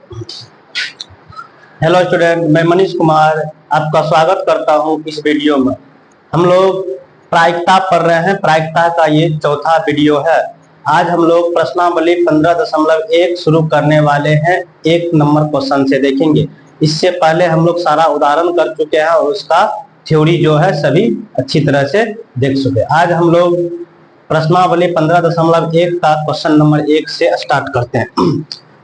Hello student, मैं मनीष कुमार आपका स्वागत करता हूं इस वीडियो में। हम लोग प्रायिकता पढ़ रहे हैं। प्रायिकता का ये चौथा वीडियो है। आज हम लोग प्रश्नावली 15.1 शुरू करने वाले हैं। 1 नंबर क्वेश्चन से देखेंगे। इससे पहले हम लोग सारा उदाहरण कर चुके हैं और उसका थ्योरी जो है सभी अच्छी तरह से देख चुके। आज हम लोग प्रश्नावली 15.1 का क्वेश्चन नंबर 1 से स्टार्ट करते हैं।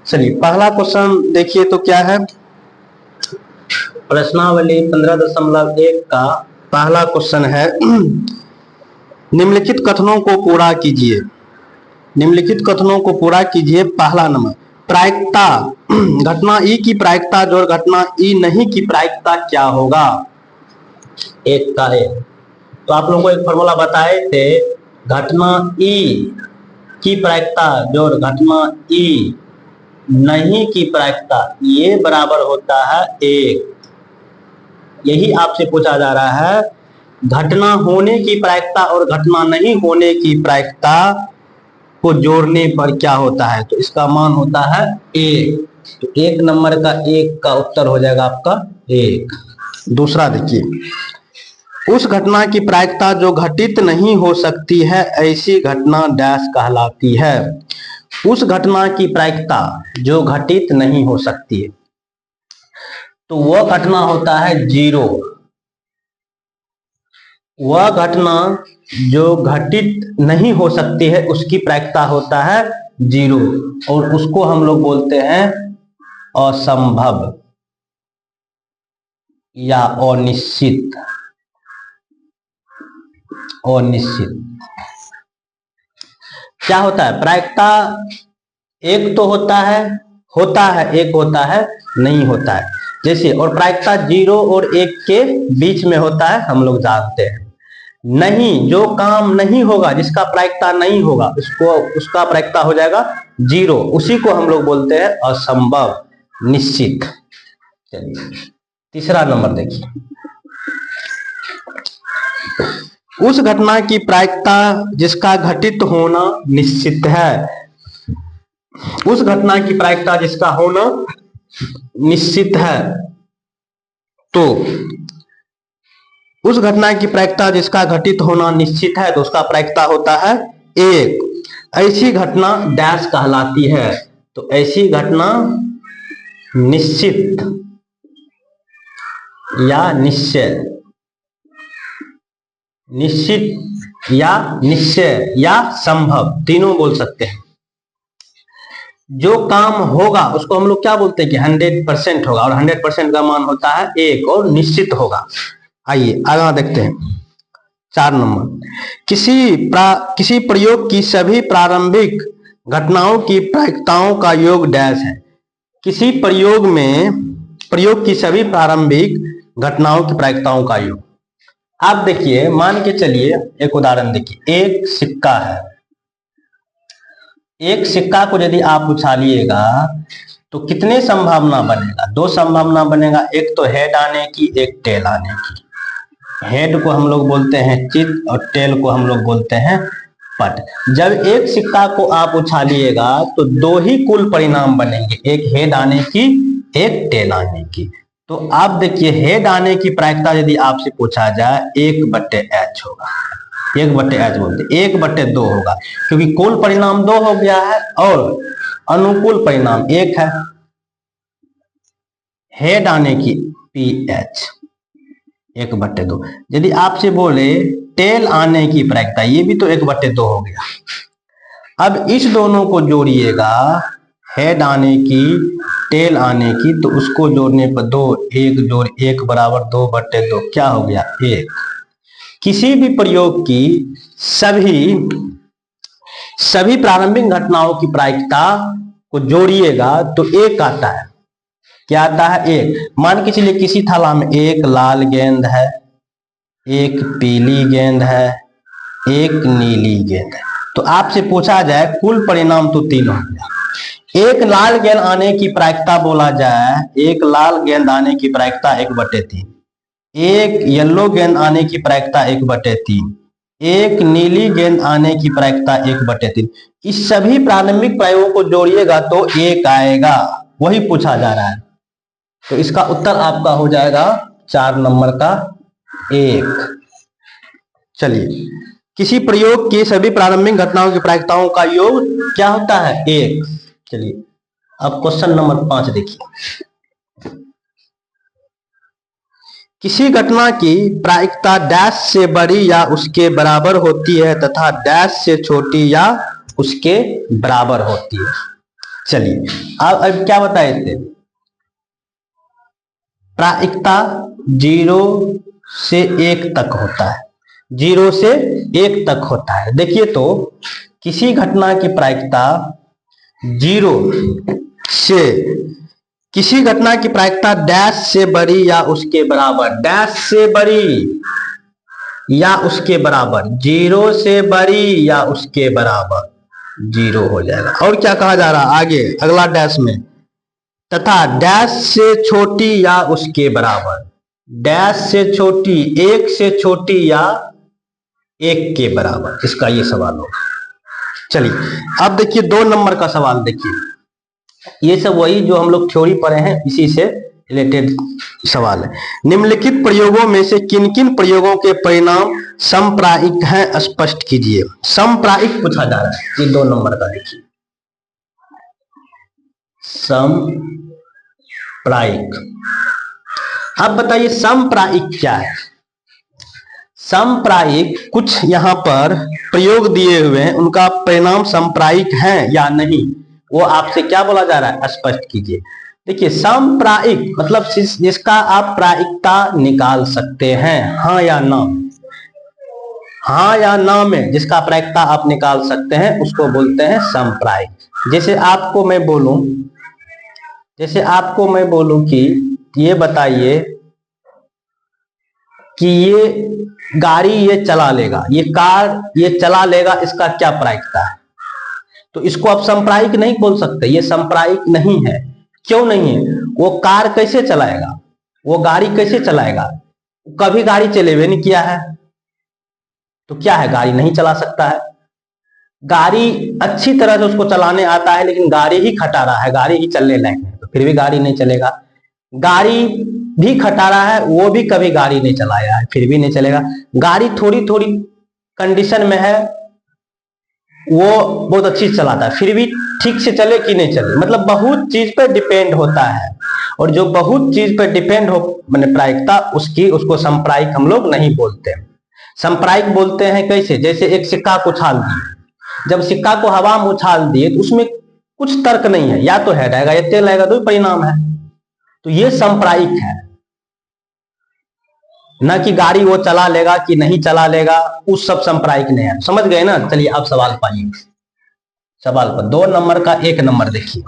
चलिए, पहला क्वेश्चन देखिए तो क्या है। प्रश्नावली 15.1 का पहला क्वेश्चन है, निम्नलिखित कथनों को पूरा कीजिए। निम्नलिखित कथनों को पूरा कीजिए। पहला नंबर, प्रायिकता घटना ई की प्रायिकता जोड़ घटना ई नहीं की प्रायिकता क्या होगा। एक का है तो आप लोगों को एक फॉर्मूला बताए थे, घटना ई की प्रायिकता जोड़ घटना ई नहीं की प्रायिकता, ये बराबर होता है 1। यही आपसे पूछा जा रहा है, घटना होने की प्रायिकता और घटना नहीं होने की प्रायिकता को जोड़ने पर क्या होता है, तो इसका मान होता है 1। तो 1 नंबर का 1 का उत्तर हो जाएगा आपका 1। दूसरा देखिए, उस घटना की प्रायिकता जो घटित नहीं हो सकती है ऐसी घटना डैश कहलाती है। उस घटना की प्रायिकता जो घटित नहीं हो सकती है तो वह घटना होता है 0। वह घटना जो घटित नहीं हो सकती है उसकी प्रायिकता होता है 0 और उसको हम लोग बोलते हैं असंभव या अनिश्चित। अनिश्चित क्या होता है, प्रायिकता एक तो होता है एक होता है नहीं होता है। जैसे और प्रायिकता 0 और 1 के बीच में होता है, हम लोग जानते हैं। नहीं, जो काम नहीं होगा, जिसका प्रायिकता नहीं होगा, उसका प्रायिकता हो जाएगा 0। उसी को हम लोग बोलते हैं असंभव, निश्चित। चलिए, तीसरा नंबर देखिए, उस घटना की प्रायिकता जिसका घटित होना निश्चित है। उस घटना की प्रायिकता जिसका होना निश्चित है, तो उस घटना की प्रायिकता जिसका घटित होना निश्चित है तो उसका प्रायिकता होता है 1। ऐसी घटना डैश कहलाती है। तो ऐसी घटना निश्चित या निश्चय, निश्चित या निश्चय या संभव, तीनों बोल सकते हैं। जो काम होगा उसको हम लोग क्या बोलते हैं कि 100% होगा, और 100% का मान होता है 1 और निश्चित होगा। आइए आगे देखते हैं। 4 नंबर, किसी प्रयोग की सभी प्रारंभिक घटनाओं की प्रायिकताओं का योग डैश है। किसी प्रयोग की सभी प्रारंभिक घटनाओं की प्रायिकताओं का योग। आप देखिए, मान के चलिए एक उदाहरण देखिए, एक सिक्का है। एक सिक्का को यदि आप उछालिएगा तो कितने संभावना बनेगा? 2 संभावना बनेगा। एक तो हेड आने की, एक टेल आने की। हेड को हम लोग बोलते हैं चित और टेल को हम लोग बोलते हैं पट। जब एक सिक्का को आप उछालिएगा तो 2 ही कुल परिणाम बनेंगे, एक हेड आने की, एक टेल आने की। तो आप देखिए, हेड आने की प्रायिकता यदि आपसे पूछा जाए 1/h होगा। 1/h बोलते 1/2 होगा, क्योंकि कुल परिणाम 2 हो गया है और अनुकूल परिणाम 1 है। हेड आने की PH 1/2। यदि आपसे बोले टेल आने की प्रायिकता, ये भी तो 1/2 हो गया। अब इस दोनों को जोड़िएगा, हेड आने की, टेल आने की, तो उसको जोड़ने पर 2, 1 जोड़ 1 बराबर 2/2, क्या हो गया 1। किसी भी प्रयोग की सभी प्रारंभिक घटनाओं की प्रायिकता को जोड़िएगा तो 1 आता है। क्या आता है? 1। मान के चलिए किसी थाला में एक लाल गेंद है, एक पीली गेंद है, एक नीली गेंद है। तो आपसे पूछा जाए कुल परिणाम तो 3 हो गया। एक लाल गेंद आने की प्रायिकता बोला जाए, एक लाल गेंद आने की प्रायिकता 1/3, एक येलो गेंद आने की प्रायिकता 1/3, एक नीली गेंद आने की प्रायिकता 1/3। इस सभी प्रारंभिक प्रयोगों को जोड़िएगा तो 1 आएगा। वही पूछा जा रहा है। तो इसका उत्तर आपका हो जाएगा 4 नंबर का 1। चलिए, किसी प्रयोग की सभी प्रारंभिक घटनाओं की प्रायिकताओं का योग क्या होता है? 1। चलिए, अब क्वेश्चन नंबर 5 देखिए। किसी घटना की प्रायिकता डैश से बड़ी या उसके बराबर होती है तथा डैश से छोटी या उसके बराबर होती है। चलिए, अब क्या बताए थे? प्रायिकता 0 से 1 तक होता है। 0 से 1 तक होता है। देखिए, तो किसी घटना की प्रायिकता 0 से, किसी घटना की प्रायिकता डैश से बड़ी या उसके बराबर, डैश से बड़ी या उसके बराबर, 0 से बड़ी या उसके बराबर 0 हो जाएगा। और क्या कहा जा रहा है आगे अगला डैश में? तथा डैश से छोटी या उसके बराबर, डैश से छोटी, 1 से छोटी या 1 के बराबर। इसका ये सवाल होगा। चलिए, अब देखिए 2 नंबर का सवाल देखिए। ये सब वही जो हम लोग थ्योरी पढ़े हैं, इसी से रिलेटेड सवाल है। निम्नलिखित प्रयोगों में से किन किन प्रयोगों के परिणाम समप्रायिक हैं, स्पष्ट कीजिए। समप्रायिक पूछा जा रहा है। ये 2 नंबर का देखिए, समप्रायिक। अब बताइए समप्रायिक क्या है? समप्रायिक कुछ यहां पर प्रयोग दिए हुए हैं, उनका परिणाम समप्रायिक है या नहीं, वो आपसे क्या बोला जा रहा है? स्पष्ट कीजिए। देखिए, समप्रायिक मतलब जिसका आप प्रायिकता निकाल सकते हैं, हाँ या ना, हाँ या ना में जिसका प्रायिकता आप निकाल सकते हैं उसको बोलते हैं समप्रायिक। जैसे आपको मैं बोलूं कि ये बताइए कि ये गाड़ी ये चला लेगा, ये कार ये चला लेगा, इसका क्या प्रायिकता है? तो इसको आप समप्रायिक नहीं बोल सकते, ये समप्रायिक नहीं है। क्यों नहीं है? वो कार कैसे चलाएगा, वो गाड़ी कैसे चलाएगा? कभी गाड़ी चलेवे नहीं किया है, तो क्या है, गाड़ी नहीं चला सकता है। गाड़ी अच्छी तरह से उसको चलाने आता है, लेकिन गाड़ी ही खटा रहा है, गाड़ी ही चलने लायक है, तो फिर भी गाड़ी नहीं चलेगा। गाड़ी भी खटा रहा है, वो भी कभी गाड़ी नहीं चलाया है, फिर भी नहीं चलेगा। गाड़ी थोड़ी थोड़ी कंडीशन में है, वो बहुत अच्छी चलाता है, फिर भी ठीक से चले कि नहीं चले। मतलब बहुत चीज पे डिपेंड होता है, और जो बहुत चीज पे डिपेंड हो मैंने प्रायिकता उसकी, उसको समप्रायिक हम लोग नहीं बोलते। समप्रायिक बोलते हैं कैसे? जैसे एक सिक्का को उछाल दिए, जब सिक्का को हवा में उछाल दिए तो उसमें कुछ तर्क नहीं है, या तो हेड आएगा या टेल आएगा, तो परिणाम है। तो ये समप्रायिक है, ना कि गाड़ी वो चला लेगा कि नहीं चला लेगा, उस सब समप्रायिक नहीं है। समझ गए ना? चलिए अब सवाल पाइए। सवाल पर 2 नंबर का 1 नंबर देखिए।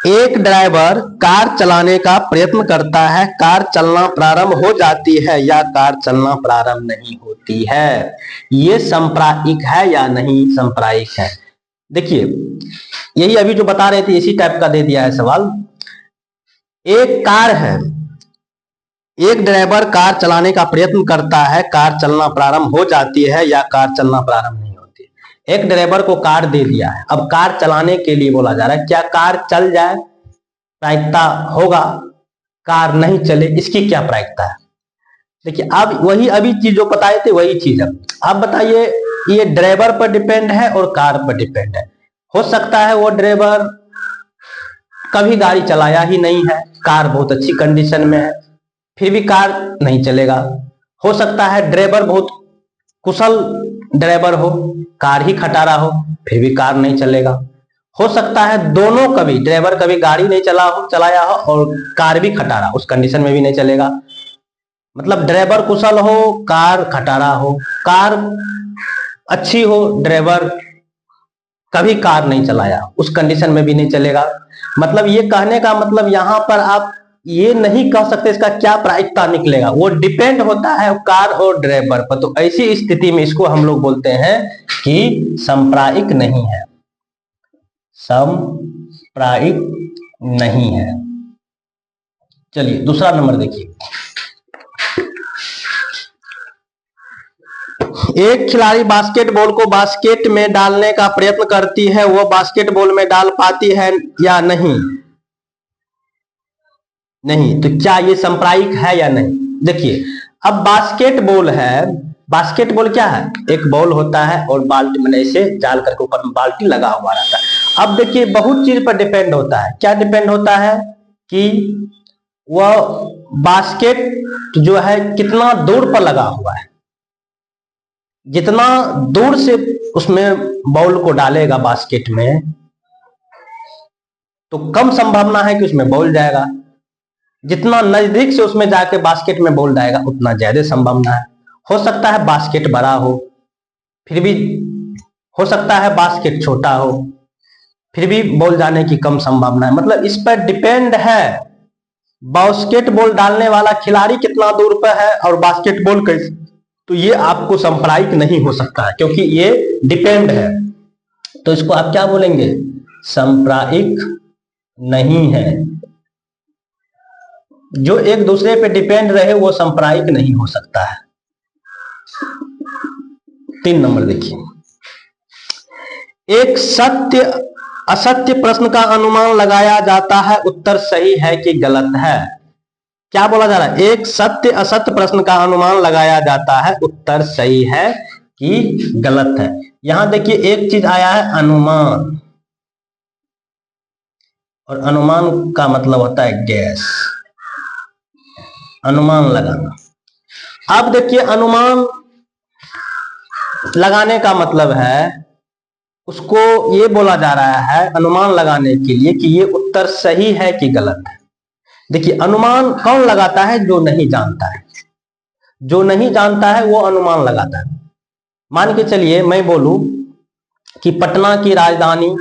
एक ड्राइवर कार चलाने का प्रयत्न करता है, कार चलना प्रारंभ हो जाती है या कार चलना प्रारंभ नहीं होती है। ये समप्रायिक है या नहीं समप्रायिक है? देखिए, यही अभी जो बता रहे थे इसी टाइप का दे दिया है सवाल। एक कार है, एक ड्राइवर कार चलाने का प्रयत्न करता है, कार चलना प्रारंभ हो जाती है या कार चलना प्रारंभ नहीं होती। एक ड्राइवर को कार दे दिया है, अब कार चलाने के लिए बोला जा रहा है, क्या कार चल जाए प्रायिकता होगा, कार नहीं चले इसकी क्या प्रायिकता है? देखिए, अब वही अभी चीज जो बताए थे वही चीज है। अब बताइए, ये ड्राइवर पर डिपेंड है और कार पर डिपेंड है। हो सकता है वो ड्राइवर कभी गाड़ी चलाया ही नहीं है, कार बहुत अच्छी कंडीशन में है, फिर भी कार नहीं चलेगा। हो सकता है ड्राइवर बहुत कुशल ड्राइवर हो, कार ही खटारा हो, फिर भी कार नहीं चलेगा। हो सकता है दोनों, कभी ड्राइवर कभी गाड़ी नहीं चलाया हो और कार भी खटारा, उस कंडीशन में भी नहीं चलेगा। मतलब ड्राइवर कुशल हो, कार खटारा हो, कार अच्छी हो, ड्राइवर कभी कार नहीं चलाया, उस कंडीशन में भी नहीं चलेगा। मतलब ये कहने का मतलब यहां पर आप ये नहीं कह सकते इसका क्या प्रायिकता निकलेगा, वो डिपेंड होता है कार और ड्राइवर पर। तो ऐसी स्थिति में इसको हम लोग बोलते हैं कि समप्रायिक नहीं है, समप्रायिक नहीं है। चलिए दूसरा नंबर देखिए। एक खिलाड़ी बास्केटबॉल को बास्केट में डालने का प्रयत्न करती है, वह बास्केटबॉल में डाल पाती है या नहीं? नहीं। तो क्या ये सांप्रायिक है या नहीं? देखिए, अब बास्केटबॉल है, बास्केटबॉल क्या है? एक बॉल होता है और बाल्टी में ऐसे डाल करके ऊपर में बाल्टी लगा हुआ रहता है। अब देखिए, बहुत चीज पर डिपेंड होता है। क्या डिपेंड होता है? कि वह बास्केट जो है कितना दूर पर लगा हुआ है। जितना दूर से उसमें बॉल को डालेगा बास्केट में, तो कम संभावना है कि उसमें बॉल जाएगा। जितना नजदीक से उसमें जाके बास्केट में बॉल जाएगा, उतना ज्यादा संभावना है। हो सकता है बास्केट बड़ा हो, फिर भी हो सकता है बास्केट छोटा हो, फिर भी बॉल जाने की कम संभावना है। मतलब इस पर डिपेंड है बास्केटबॉल डालने वाला खिलाड़ी कितना दूर पर है और बास्केटबॉल कैसे। तो ये आपको सांप्रायिक नहीं हो सकता है, क्योंकि ये डिपेंड है। तो इसको आप क्या बोलेंगे? सांप्रायिक नहीं है। जो एक दूसरे पे डिपेंड रहे वो सांप्रायिक नहीं हो सकता है। 3 नंबर देखिए, एक सत्य असत्य प्रश्न का अनुमान लगाया जाता है, उत्तर सही है कि गलत है? क्या बोला जा रहा है? एक सत्य असत्य प्रश्न का अनुमान लगाया जाता है, उत्तर सही है कि गलत है? यहां देखिए, एक चीज आया है अनुमान, और अनुमान का मतलब होता है गैस, अनुमान लगाना। अब देखिए, अनुमान लगाने का मतलब है, उसको ये बोला जा रहा है अनुमान लगाने के लिए कि ये उत्तर सही है कि गलत है। देखिए, अनुमान कौन लगाता है? जो नहीं जानता है। जो नहीं जानता है वो अनुमान लगाता है। मान के चलिए मैं बोलूं कि पटना की राजधानी,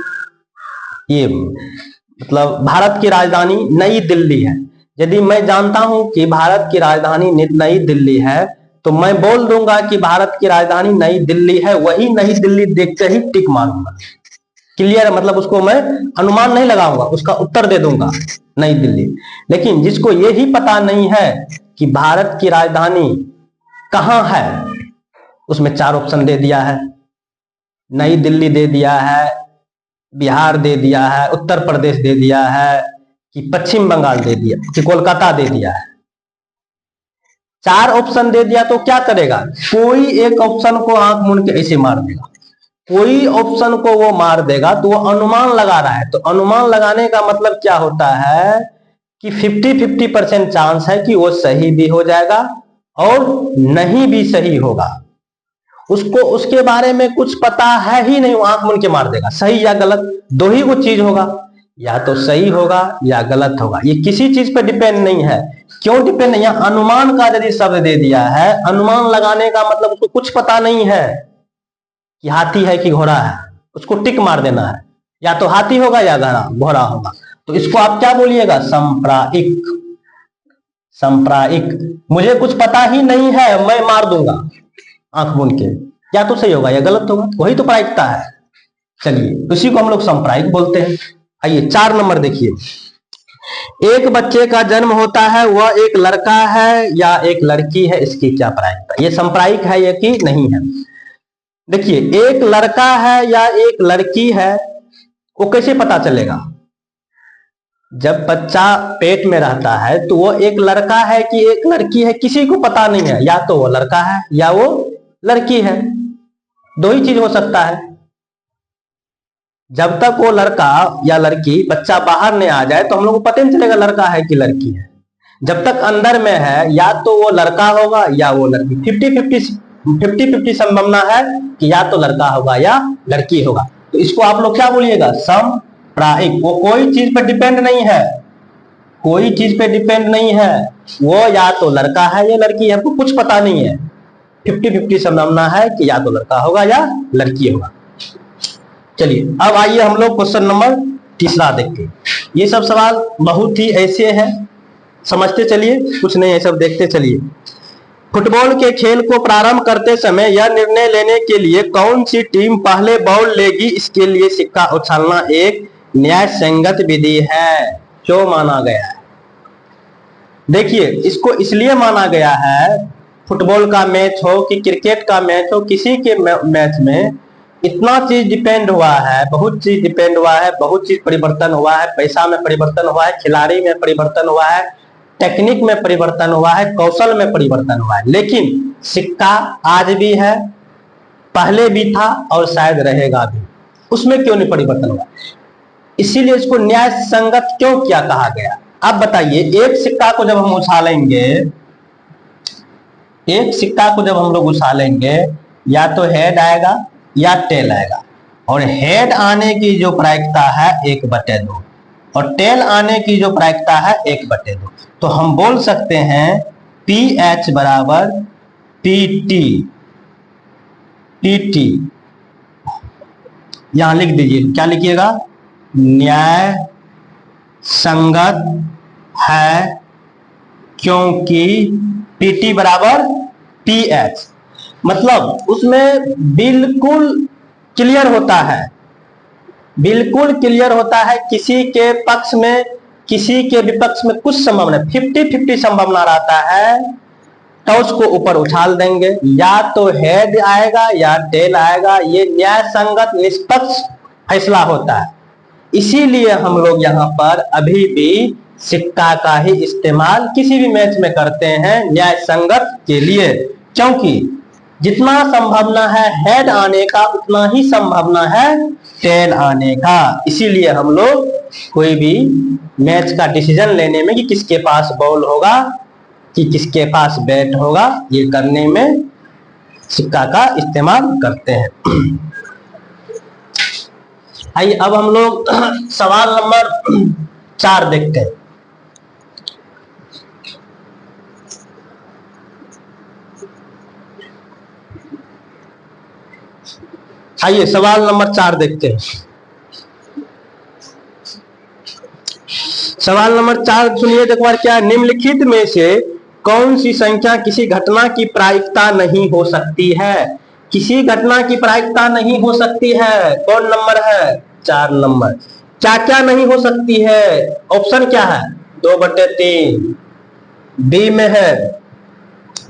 ये मतलब भारत की राजधानी नई दिल्ली है। यदि मैं जानता हूं कि भारत की राजधानी नई दिल्ली है, तो मैं बोल दूंगा कि भारत की राजधानी नई दिल्ली है, वही नई दिल्ली देखते ही टिक मारूंगा। क्लियर है? मतलब उसको मैं अनुमान नहीं लगाऊंगा, उसका उत्तर दे दूंगा नई दिल्ली। लेकिन जिसको ये ही पता नहीं है कि भारत की राजधानी कहां है, उसमें 4 ऑप्शन दे दिया है। नई दिल्ली दे दिया है, बिहार दे दिया है, उत्तर प्रदेश दे दिया है, कि पश्चिम बंगाल दे दिया, कि कोलकाता दे दिया है। 4 ऑप्शन दे दिया तो क्या करेगा? कोई एक ऑप्शन को आंख मूंद के ऐसे मार देगा, कोई ऑप्शन को वो मार देगा, तो वो अनुमान लगा रहा है। तो अनुमान लगाने का मतलब क्या होता है कि 50-50% चांस है कि वो सही भी हो जाएगा और नहीं भी सही होगा। उसको उसके बारे में कुछ पता है ही नहीं, वो आंख मूंद के मार देगा। सही या गलत दो ही वो चीज होगा, या तो सही होगा या गलत होगा। ये किसी चीज पर डिपेंड नहीं है। क्यों डिपेंड नहीं? यहाँ अनुमान का यदि शब्द दे दिया है, अनुमान लगाने का मतलब उसको कुछ पता नहीं है कि हाथी है कि घोड़ा है, उसको टिक मार देना है, या तो हाथी होगा या घोड़ा होगा। तो इसको आप क्या बोलिएगा? सांप्रायिक। सांप्रायिक। मुझे कुछ पता ही नहीं है, मैं मार दूंगा आंख मूंद के, या तो सही होगा या गलत होगा, वही तो प्रायिकता है। चलिए, उसी को हम लोग सांप्रायिक बोलते हैं। आइए 4 नंबर देखिए, एक बच्चे का जन्म होता है, वह एक लड़का है या एक लड़की है, इसकी क्या प्रायिकता? ये सांप्रायिक है या कि नहीं है? देखिए, एक लड़का है या एक लड़की है, वो कैसे पता चलेगा? जब बच्चा पेट में रहता है तो वो एक लड़का है कि एक लड़की है, किसी को पता नहीं है। या तो वो लड़का है या वो लड़की है, दो ही चीज हो सकता है। जब तक वो लड़का या लड़की बच्चा बाहर नहीं आ जाए तो हम लोग को पता नहीं चलेगा लड़का है कि लड़की है। जब तक अंदर में है, या तो वो लड़का होगा या वो लड़की। 50-50 संभावना है कि या तो लड़का होगा या लड़की होगा। तो इसको आप लोग क्या बोलिएगा? सांप्रायिक। वो कोई चीज पर डिपेंड नहीं है, कोई चीज पे डिपेंड नहीं है। वो या तो लड़का है या लड़की है, हमको कुछ पता नहीं है। 50-50 संभावना है कि या तो लड़का होगा या लड़की होगा। चलिए, अब आइए हम लोग क्वेश्चन नंबर 3 देखते हैं। ये सब सवाल बहुत ही ऐसे हैं, समझते चलिए, कुछ नहीं है, सब देखते चलिए। फुटबॉल के खेल को प्रारंभ करते समय यह निर्णय लेने के लिए कौन सी टीम पहले बॉल लेगी, इसके लिए सिक्का उछालना एक न्याय संगत विधि है। क्यों माना गया है? देखिए, इसको इसलिए माना गया है फुटबॉल का मैच हो कि क्रिकेट का मैच हो, किसी के मैच में इतना चीज डिपेंड हुआ है, बहुत चीज डिपेंड हुआ है, बहुत चीज परिवर्तन हुआ है, पैसा में परिवर्तन हुआ है, खिलाड़ी में परिवर्तन हुआ है, टेक्निक में परिवर्तन हुआ है, कौशल में परिवर्तन हुआ है, लेकिन सिक्का आज भी है, पहले भी था और शायद रहेगा भी। उसमें क्यों नहीं परिवर्तन हुआ? इसीलिए इसको न्याय संगत क्यों क्या कहा गया? अब बताइए, एक सिक्का को जब हम उछालेंगे, एक सिक्का को जब हम लोग उछालेंगे, या तो हेड आएगा या टेल आएगा, और हेड आने की जो प्रायिकता है 1/2 और टेल आने की जो प्रायिकता है 1/2, तो हम बोल सकते हैं PH बराबर PT। PT यहां लिख दीजिए, क्या लिखिएगा? न्याय संगत है क्योंकि PT बराबर PH, मतलब उसमें बिल्कुल क्लियर होता है, बिल्कुल क्लियर होता है। किसी के पक्ष में किसी के विपक्ष में कुछ संभावना 50-50 संभावना रहता है, तो उसको ऊपर उछाल देंगे, या तो हेड आएगा या टेल आएगा। ये न्याय संगत निष्पक्ष फैसला होता है। इसीलिए हम लोग यहाँ पर अभी भी सिक्का का ही इस्तेमाल किसी भी मैच में करते हैं न्याय संगत के लिए, क्योंकि जितना संभावना है हेड आने का उतना ही संभावना है टेल आने का। इसीलिए हम लोग कोई भी मैच का डिसीजन लेने में कि किसके पास बॉल होगा कि किसके पास बैट होगा, ये करने में सिक्का का इस्तेमाल करते हैं। आइए अब हम लोग सवाल नंबर 4 देखते हैं। आइए सवाल नंबर 4 देखते हैं। सवाल नंबर 4 सुनिए, एक बार क्या? निम्नलिखित में से कौन सी संख्या किसी घटना की प्रायिकता नहीं हो सकती है? किसी घटना की प्रायिकता नहीं हो सकती है, कौन नंबर है? 4 नंबर। क्या क्या नहीं हो सकती है? ऑप्शन क्या है? 2/3, बी में है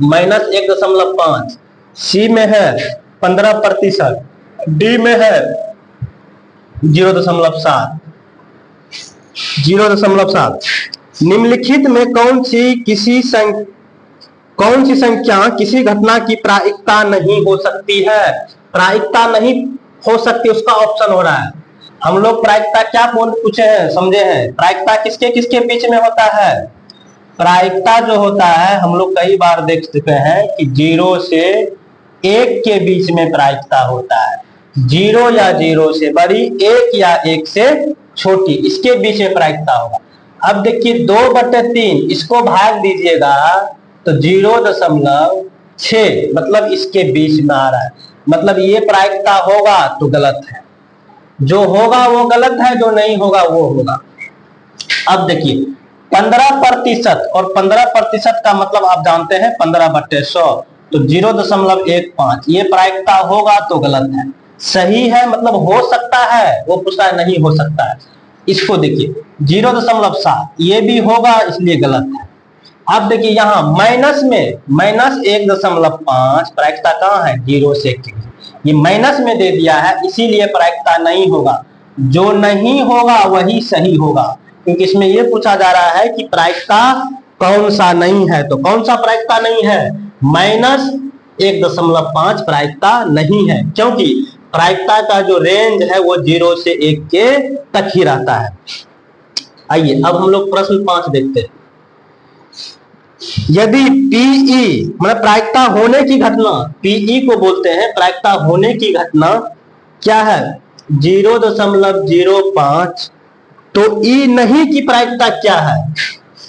-1.5, सी में है 15%, डी में है 0.7। निम्नलिखित में कौन सी संख्या किसी घटना की प्रायिकता नहीं हो सकती है? प्रायिकता नहीं हो सकती, उसका ऑप्शन हो रहा है। हम लोग प्रायिकता क्या पूछे हैं, समझे हैं? प्रायिकता किसके किसके बीच में होता है? प्रायिकता जो होता है हम लोग कई बार देख चुके हैं कि 0 से 1 के बीच में प्रायिकता होता है। 0 या 0 से बड़ी, 1 या 1 से छोटी, इसके बीच में प्रायिकता होगा। अब देखिए 2/3, इसको भाग दीजिएगा तो 0.6, मतलब इसके बीच में आ रहा है, मतलब ये प्रायिकता होगा तो गलत है। जो होगा वो गलत है, जो नहीं होगा वो होगा। अब देखिए 15% और 15% का मतलब आप जानते हैं 15/100, तो 0.15, ये प्रायिकता होगा तो गलत है। सही है मतलब हो सकता है, वो पूछता है नहीं हो सकता है। इसको देखिए 0.7, ये भी होगा इसलिए गलत है। अब देखिए यहाँ माइनस में -1.5 प्रायिकता कहाँ है? 0 से 1, ये माइनस में दे दिया है, इसीलिए प्रायिकता नहीं होगा। जो नहीं होगा वही सही होगा, क्योंकि इसमें ये पूछा जा रहा है कि प्रायिकता कौन सा नहीं है, तो कौन सा प्रायिकता नहीं है? -1.5 प्रायिकता नहीं है, क्योंकि प्रायिकता का जो रेंज है वो 0 से 1 के तक ही रहता है। आइए अब हम लोग प्रश्न 5 देखते हैं। यदि PE मतलब प्रायिकता होने की घटना, PE को बोलते हैं प्रायिकता होने की घटना, क्या है? 0.05, तो E नहीं की प्रायिकता क्या है?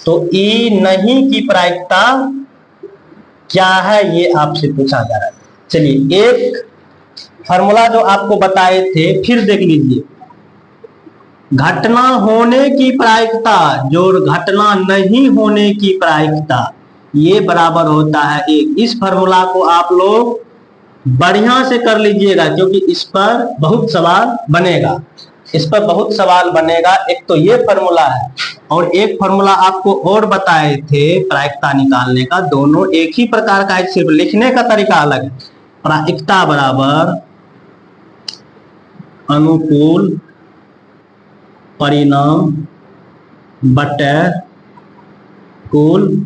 तो E नहीं की प्रायिकता क्या है ये आपसे पूछा जा रहा है। चलिए एक फॉर्मूला जो आपको बताए थे फिर देख लीजिए। घटना होने की प्रायिकता जो घटना नहीं होने की प्रायिकता, ये बराबर होता है 1। इस फॉर्मूला को आप लोग बढ़िया से कर लीजिएगा, क्योंकि इस पर बहुत सवाल बनेगा। एक तो ये फॉर्मूला है, और एक फॉर्मूला आपको और बताए थे प्रायिकता निकालने का, दोनों एक ही प्रकार का है, सिर्फ लिखने का तरीका अलग है। प्रायिकता बराबर अनुकूल परिणाम बटे कुल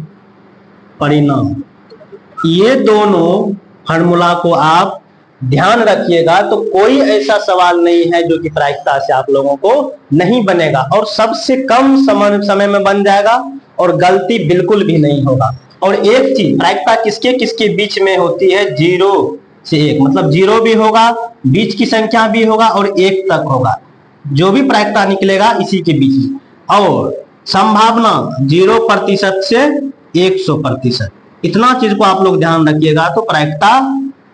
परिणाम, ये दोनों फॉर्मूला को आप ध्यान रखिएगा तो कोई ऐसा सवाल नहीं है जो कि प्रायिकता से आप लोगों को नहीं बनेगा, और सबसे कम समय में बन जाएगा और गलती बिल्कुल भी नहीं होगा। और एक चीज, प्रायिकता किसके किसके बीच में होती है? 0 से 1, मतलब 0 भी होगा, बीच की संख्या भी होगा और 1 तक होगा। जो भी प्रायिकता निकलेगा इसी के बीच में। और संभावना 0% से 100%, इतना चीज को आप लोग ध्यान रखिएगा तो प्रायिकता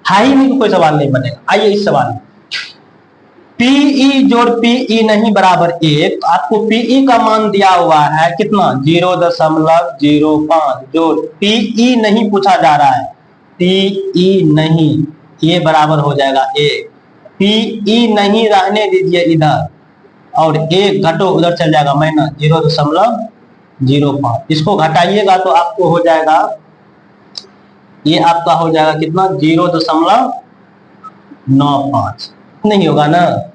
है ही नहीं, कोई सवाल नहीं बनेगा। आइए इस सवाल में, पीई जोड़ पीई नहीं बराबर 1, तो आपको पीई का मान दिया हुआ है कितना? 0.05। जो पीई नहीं पूछा जा रहा है, पीई नहीं, ये बराबर हो जाएगा 1। पीई नहीं रहने दीजिए इधर, और 1 घटो उधर चल जाएगा माइनस 0.05। इसको घटाइएगा तो आपको हो जाएगा, ये आपका हो जाएगा कितना? 0.95। नहीं होगा ना?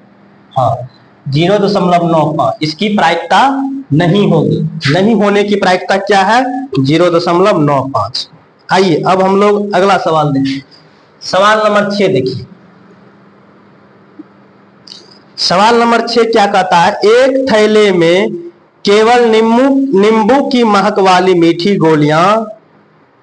हाँ, 0.95। इसकी प्रायिकता नहीं होगी। नहीं होने की प्रायिकता क्या है? 0.95। आइए अब हम लोग अगला सवाल देखें। सवाल नंबर 6 देखिए। सवाल नंबर 6 क्या कहता है? एक थैले में केवल नींबू की महक वाली मीठी गोलियां,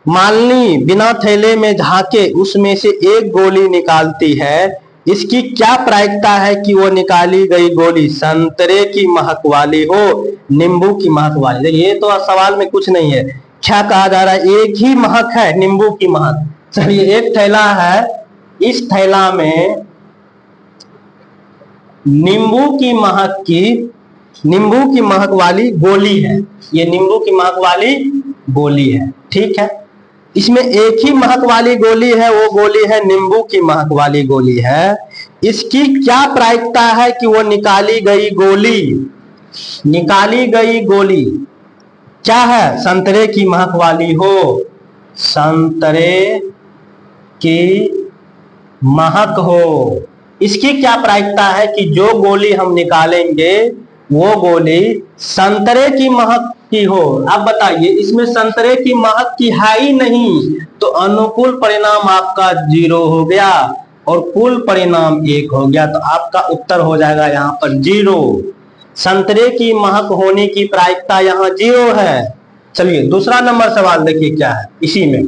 मालिनी बिना थैले में झांके उसमें से एक गोली निकालती है, इसकी क्या प्रायिकता है कि वो निकाली गई गोली संतरे की महक वाली हो, नींबू की महक वाली? देखिए ये तो सवाल में कुछ नहीं है, क्या कहा जा रहा है? एक ही महक है, नींबू की महक। चलिए एक थैला है, इस थैला में नींबू की महक वाली गोली है, ये नींबू की महक वाली गोली है, ठीक है। इसमें एक ही महक वाली गोली है, वो गोली है नींबू की महक वाली गोली है। इसकी क्या प्रायिकता है कि वो निकाली गई गोली क्या है? संतरे की महक वाली हो, संतरे की महक हो। इसकी क्या प्रायिकता है कि जो गोली हम निकालेंगे वो गोली संतरे की महक की हो। अब बताइए, इसमें संतरे की महक की है ही नहीं, तो अनुकूल परिणाम आपका 0 हो गया और कुल परिणाम 1 हो गया, तो आपका उत्तर हो जाएगा यहाँ पर 0। संतरे की महक होने की प्रायिकता यहाँ 0 है। चलिए दूसरा नंबर सवाल देखिए क्या है इसी में।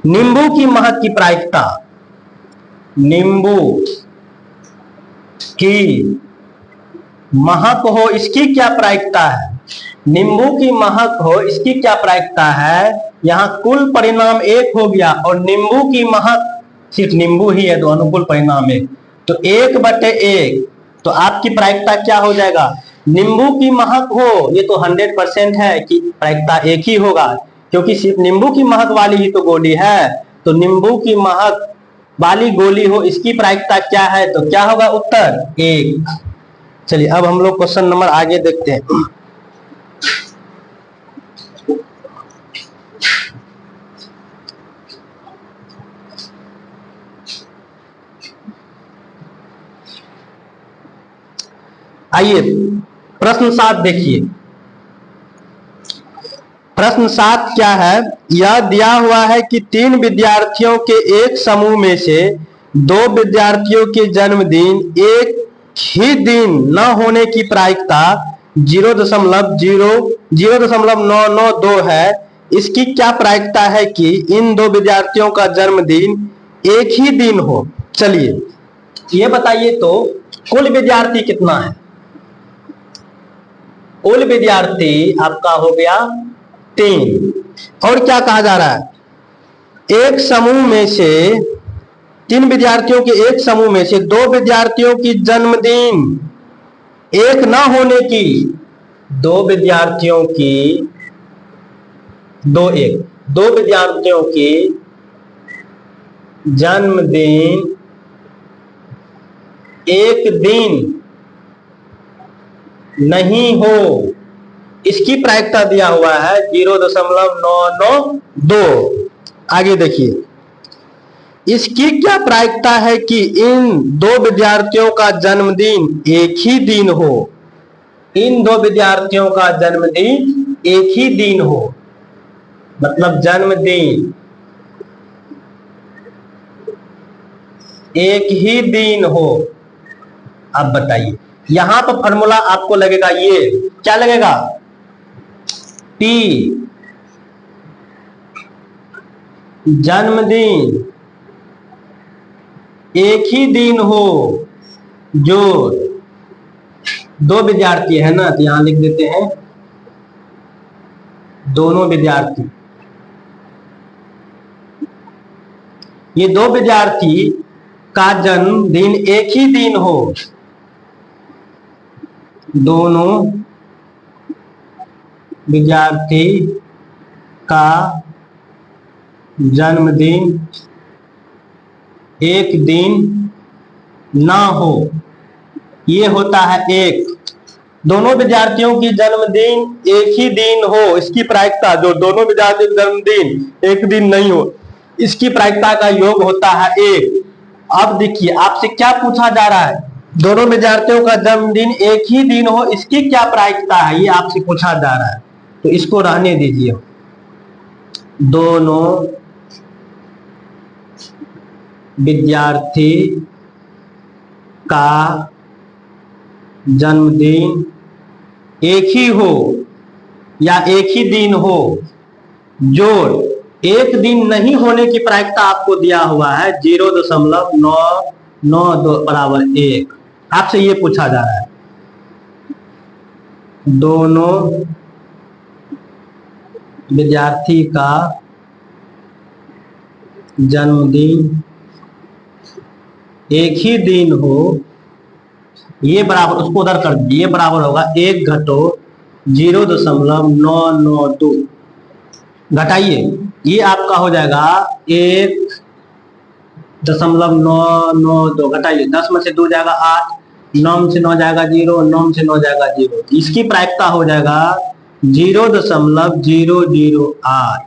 नींबू की महक की प्रायिकता, नींबू की महक हो, इसकी क्या प्रायिकता है? नींबू की महक हो, इसकी क्या प्रायिकता है? यहाँ कुल परिणाम 1 हो गया और नींबू की महक सिर्फ नींबू ही है तो अनुकूल परिणाम 1, तो 1/1, तो आपकी प्रायिकता क्या हो जाएगा? नींबू की महक हो, ये तो 100% है कि प्रायिकता 1 ही होगा, क्योंकि सिर्फ नींबू की महक वाली ही तो गोली है, तो नींबू की महक वाली गोली हो, इसकी प्रायिकता क्या है? तो क्या होगा उत्तर? 1। चलिए अब हम लोग क्वेश्चन नंबर आगे देखते हैं। आइए प्रश्न 7 देखिए। प्रश्न 7 क्या है? यह दिया हुआ है कि 3 विद्यार्थियों के एक समूह में से 2 विद्यार्थियों के जन्मदिन एक ही दिन न होने की प्रायिकता 0.0992 है। इसकी क्या प्रायिकता है कि इन 2 विद्यार्थियों का जन्मदिन एक ही दिन हो? चलिए ये बताइए तो कुल विद्यार्थी कितना है? कुल विद्यार्थी आपका हो गया 3। और क्या कहा जा रहा है? एक समूह में से 3 विद्यार्थियों के एक समूह में से 2 विद्यार्थियों की जन्मदिन एक न होने की, 2 विद्यार्थियों की 2 विद्यार्थियों की जन्मदिन एक दिन नहीं हो, इसकी प्रायिकता दिया हुआ है 0.992। आगे देखिए, इसकी क्या प्रायिकता है कि इन दो विद्यार्थियों का जन्मदिन एक ही दिन हो। इन दो विद्यार्थियों का जन्मदिन एक ही दिन हो, मतलब जन्मदिन एक ही दिन हो। अब बताइए, यहां पर फॉर्मूला आपको लगेगा, ये क्या लगेगा, टी, जन्मदिन एक ही दिन हो जो दो विद्यार्थी है ना, तो यहां लिख देते हैं दोनों विद्यार्थी। ये दो विद्यार्थी का जन्मदिन एक ही दिन हो, दोनों विद्यार्थी का जन्मदिन एक दिन ना हो। ये होता है एक, दोनों विद्यार्थियों की जन्मदिन एक ही दिन हो, इसकी प्रायिकता, जो दोनों विद्यार्थियों की जन्मदिन एक दिन नहीं हो, इसकी प्रायिकता का योग होता है एक। अब देखिए, आपसे क्या पूछा जा रहा है, दोनों विद्यार्थियों का जन्मदिन एक ही दिन हो, इसकी क्या प्रायिकता है, ये आपसे पूछा जा रहा है। तो इसको रहने दीजिए, दोनों विद्यार्थी का जन्मदिन एक ही हो या एक ही दिन हो, जो एक दिन नहीं होने की प्रायिकता आपको दिया हुआ है 0.992 बराबर 1। आपसे ये पूछा जा रहा है, दोनों विद्यार्थी का जन्मदिन एक ही दिन हो, ये बराबर, उसको उधर कर दीजिए, ये बराबर होगा 1 घटो 0.992। घटाइए, ये आपका हो जाएगा 1.992। घटाइए, 10 में से 2 जाएगा 8, 9 में से 9 जाएगा 0, 9 में से 9 जाएगा 0। इसकी प्रायिकता हो जाएगा 0.008।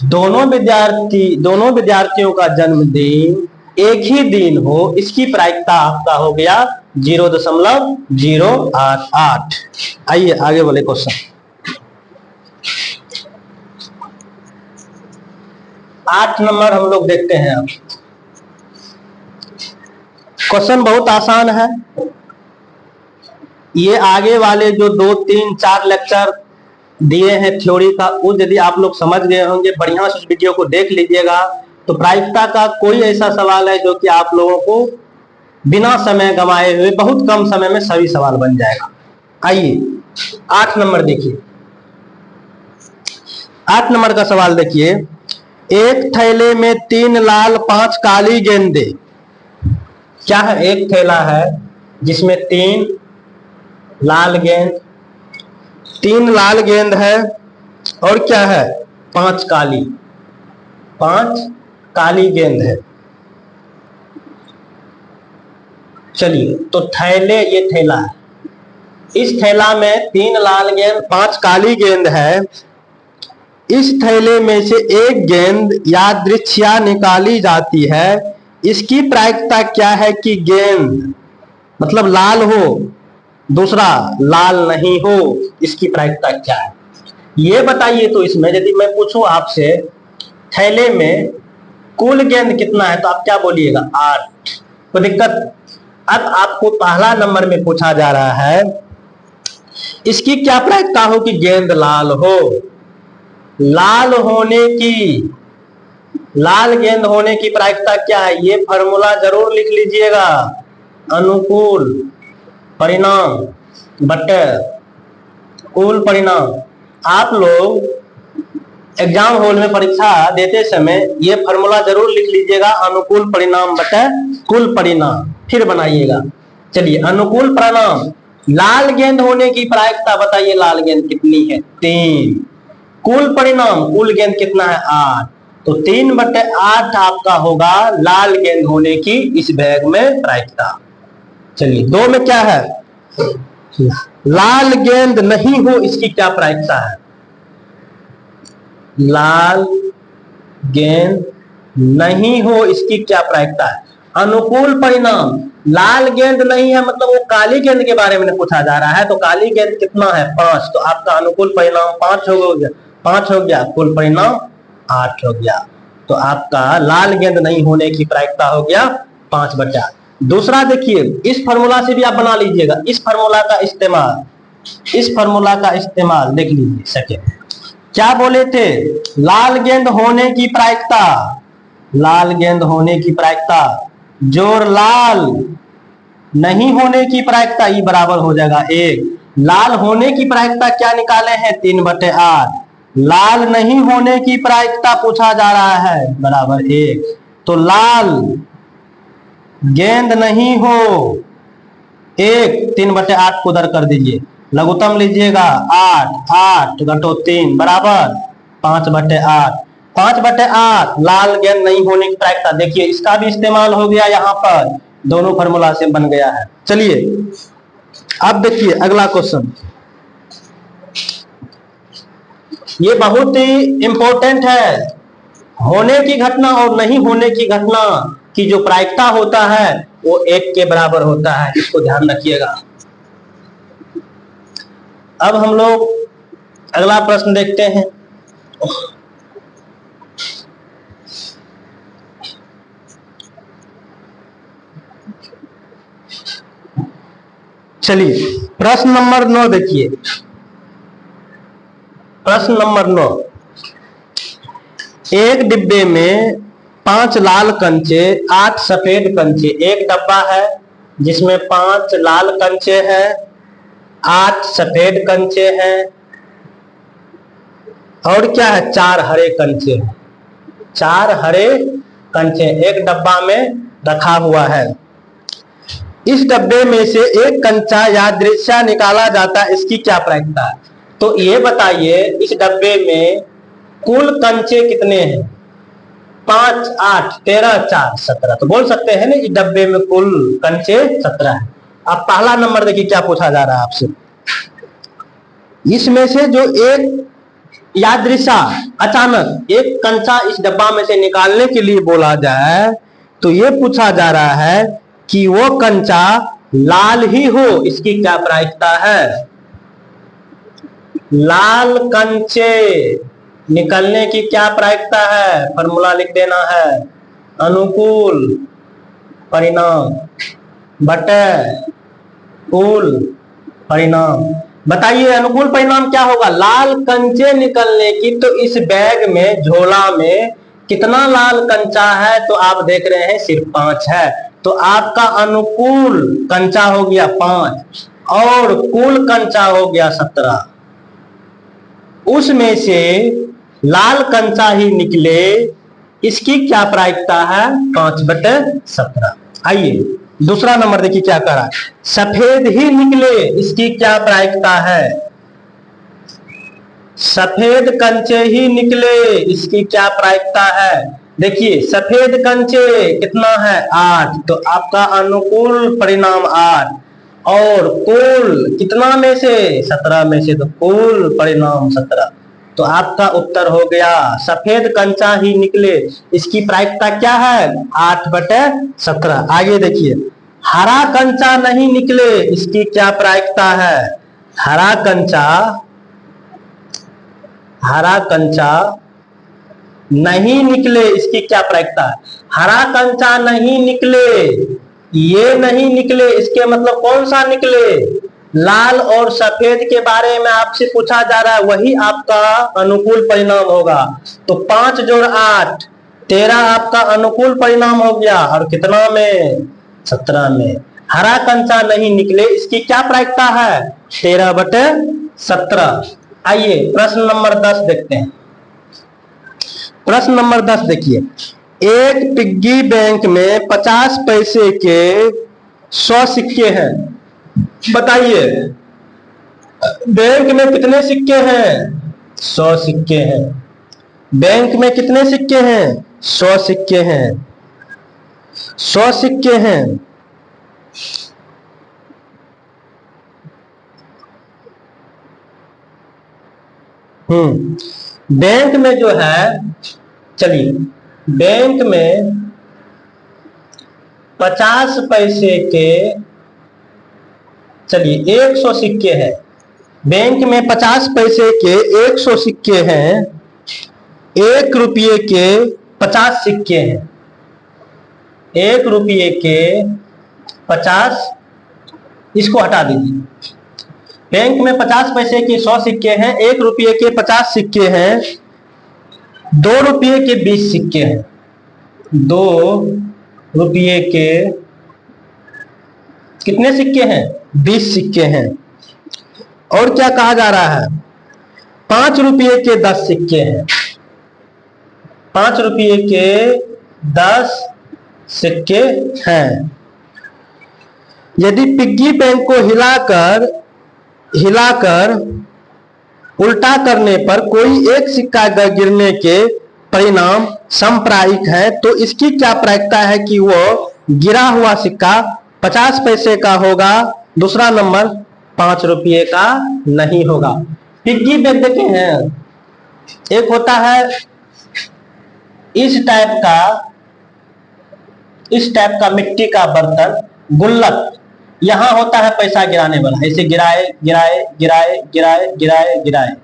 दोनों विद्यार्थियों का जन्मदिन एक ही दिन हो, इसकी प्रायिकता आपका हो गया 0.088। आइए आगे बोले क्वेश्चन। 8 नंबर हम लोग देखते हैं। अब क्वेश्चन बहुत आसान है। ये आगे वाले जो 2, 3, 4 लेक्चर दिए हैं थ्योरी का, वो यदि आप लोग समझ गए होंगे, बढ़िया से उस वीडियो को देख लीजिएगा, तो प्रायिकता का कोई ऐसा सवाल है जो कि आप लोगों को बिना समय गंवाए हुए बहुत कम समय में सभी सवाल बन जाएगा। आइए 8 नंबर देखिए। 8 नंबर का सवाल देखिए, एक थैले में 3 लाल 5 काली गेंदें। क्या है, एक थैला है जिसमें 3 लाल गेंद है, और क्या है, 5 काली गेंद है। चलिए, तो थैले, ये थैला है, इस थैला में 3 लाल गेंद 5 काली गेंद है। इस थैले में से एक गेंद यादृच्छिया निकाली जाती है, इसकी प्रायिकता क्या है कि गेंद मतलब लाल हो, दूसरा लाल नहीं हो, इसकी प्रायिकता क्या है, ये बताइए। तो इसमें यदि मैं पूछूं आपसे, थैले में कुल गेंद कितना है, तो आप क्या बोलिएगा, 8। कोई दिक्कत। अब आपको पहला नंबर में पूछा जा रहा है, इसकी क्या प्रायिकता हो कि गेंद लाल हो। लाल गेंद होने की प्रायिकता क्या है, ये फॉर्मूला जरूर लिख लीजिएगा, अनुकूल परिणाम बटे कुल परिणाम। आप लोग एग्जाम हॉल में परीक्षा देते समय ये फॉर्मूला जरूर लिख लीजिएगा, अनुकूल परिणाम बटे कुल परिणाम, फिर बनाइएगा। चलिए, अनुकूल परिणाम, लाल गेंद होने की प्रायिकता बताइए, लाल गेंद कितनी है, 3। कुल परिणाम, कुल गेंद कितना है, 8। तो 3/8 आपका होगा लाल गेंद होने की इस बैग में प्रायिकता। चलिए, 2 में क्या है, लाल गेंद नहीं हो इसकी क्या प्रायिकता है? लाल गेंद नहीं हो इसकी क्या प्रायिकता है? अनुकूल परिणाम, लाल गेंद नहीं है मतलब वो काली गेंद के बारे में पूछा जा रहा है, तो काली गेंद कितना है? 5, तो आपका अनुकूल परिणाम 5 हो गया, 5 हो गया, कुल परिणाम 8 हो गया। तो आपका लाल गेंद नहीं होने की प्रायिकता हो गया 5/8। दूसरा देखिए, इस फार्मूला से भी आप बना लीजिएगा, इस फार्मूला का इस्तेमाल देख लीजिए। सेकेंड क्या बोले थे? लाल गेंद होने की प्रायिकता, लाल गेंद होने की प्रायिकता जोड़ लाल नहीं होने की प्रायिकता, ई बराबर हो जाएगा 1। लाल होने की प्रायिकता क्या निकाले हैं? 3/8। लाल नहीं होने की प्रायिकता पूछा जा रहा है, बराबर 1। तो लाल गेंद नहीं हो 1, 3/8 को उधर कर दीजिए, लघुत्तम लीजिएगा 8, 8 घटो 3 बराबर 5/8। 5/8 लाल गेंद नहीं होने की प्रायिकता, देखिए इसका भी इस्तेमाल हो गया, यहां पर दोनों फार्मूला से बन गया है। चलिए अब देखिए अगला क्वेश्चन, ये बहुत ही इंपॉर्टेंट है। होने की घटना और नहीं होने की घटना की जो प्रायिकता होता है वो 1 के बराबर होता है, इसको ध्यान रखिएगा। अब हम लोग अगला प्रश्न देखते हैं। चलिए प्रश्न नंबर 9 देखिए, प्रश्न नंबर 9, एक डिब्बे में 5 लाल कंचे 8 सफेद कंचे, एक डब्बा है जिसमें 5 लाल कंचे हैं 8 सफेद कंचे हैं और क्या है 4 हरे कंचे हैं। 4 हरे कंचे एक डब्बा में रखा हुआ है। इस डब्बे में से एक कंचा यादृच्छा निकाला जाता है, इसकी क्या प्रायिकता है? तो ये बताइए इस डब्बे में कुल कंचे कितने हैं? 5, 8, 13, 4, 17। तो बोल सकते हैं ना इस डब्बे में कुल कंचे 17 है। अब पहला नंबर देखिए क्या पूछा जा रहा है आपसे, इसमें से जो एक यादृच्छा अचानक एक कंचा इस डब्बा में से निकालने के लिए बोला जाए तो ये पूछा जा रहा है कि वो कंचा लाल ही हो, इसकी क्या प्रायिकता है? लाल कंचे निकलने की क्या प्रायिकता है? फॉर्मूला लिख देना है, अनुकूल परिणाम बटे कुल परिणाम। बताइए अनुकूल परिणाम क्या होगा? लाल कंचे निकलने की, तो इस बैग में झोला में कितना लाल कंचा है? तो आप देख रहे हैं सिर्फ 5 है, तो आपका अनुकूल कंचा हो गया 5 और कुल कंचा हो गया 17। उसमें से लाल कंचा ही निकले, इसकी क्या प्रायिकता है? 5/17। आइए दूसरा नंबर देखिए क्या कह रहा है, सफेद ही निकले, इसकी क्या प्रायिकता है? सफेद कंचे ही निकले, इसकी क्या प्रायिकता है? देखिए सफेद कंचे कितना है? 8, तो आपका अनुकूल परिणाम 8 और कुल कितना में से? 17 में से, तो कुल परिणाम 17। तो आपका उत्तर हो गया सफेद कंचा ही निकले, इसकी प्रायिकता क्या है? 8/17। आगे देखिए हरा कंचा नहीं निकले, इसकी क्या प्रायिकता है? हरा कंचा नहीं निकले, इसकी क्या प्रायिकता है? हरा कंचा नहीं निकले, ये नहीं निकले, इसके मतलब कौन सा निकले? लाल और सफेद के बारे में आपसे पूछा जा रहा है, वही आपका अनुकूल परिणाम होगा। तो 5 जोड़ 8 13 आपका अनुकूल परिणाम हो गया, और कितना में? 17 में। हरा कंचा नहीं निकले, इसकी क्या प्रायिकता है? 13/17। आइए प्रश्न नंबर 10 देखते हैं। प्रश्न नंबर 10 देखिए, एक पिग्गी बैंक में 50 पैसे के 100 सिक्के हैं। बताइए बैंक में कितने सिक्के हैं? 100 सिक्के हैं। बैंक में कितने सिक्के हैं? 100 सिक्के हैं। 100 सिक्के हैं। बैंक में जो है, चलिए बैंक में 50 पैसे के, चलिए 100 सिक्के हैं। बैंक में 50 पैसे के 100 सिक्के हैं, 1 रुपये के 50 सिक्के हैं, 1 रुपये के 50, इसको हटा दीजिए। बैंक में 50 पैसे के 100 सिक्के हैं, 1 रुपये के 50 सिक्के हैं, 2 रुपये के 20 सिक्के हैं, 2 रुपये के कितने सिक्के हैं? 20 सिक्के हैं। और क्या कहा जा रहा है? 5 रुपये के 10 सिक्के हैं, 5 रुपये के 10 सिक्के हैं। यदि पिग्गी बैंक को हिलाकर उल्टा करने पर कोई एक सिक्का गिरने के परिणाम समप्रायिक है, तो इसकी क्या प्रायिकता है कि वो गिरा हुआ सिक्का 50 पैसे का होगा, दूसरा नंबर 5 रुपये का नहीं होगा। पिग्गी बैंक देखे हैं, एक होता है इस टाइप का मिट्टी का बर्तन, गुल्लक, यहां होता है पैसा गिराने वाला, ऐसे गिराए गिराए गिराए गिराए गिराए गिराए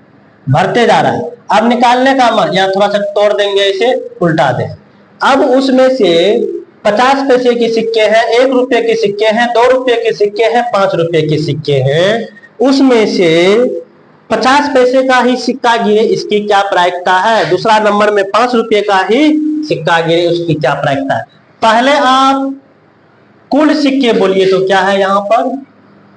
भरते जा रहा है। अब निकालने का मन, यहाँ थोड़ा सा तोड़ देंगे, इसे उल्टा दें। अब उसमें से 50 पैसे के सिक्के हैं, 1 रुपये के सिक्के हैं, 2 रुपये के सिक्के हैं, 5 रुपये के सिक्के हैं। उसमें से 50 पैसे का ही सिक्का गिरे, इसकी क्या प्रायिकता है? दूसरा नंबर में 5 रुपये का ही सिक्का गिरे, उसकी क्या प्रायिकता है? पहले आप कुल सिक्के बोलिए तो क्या है यहाँ पर?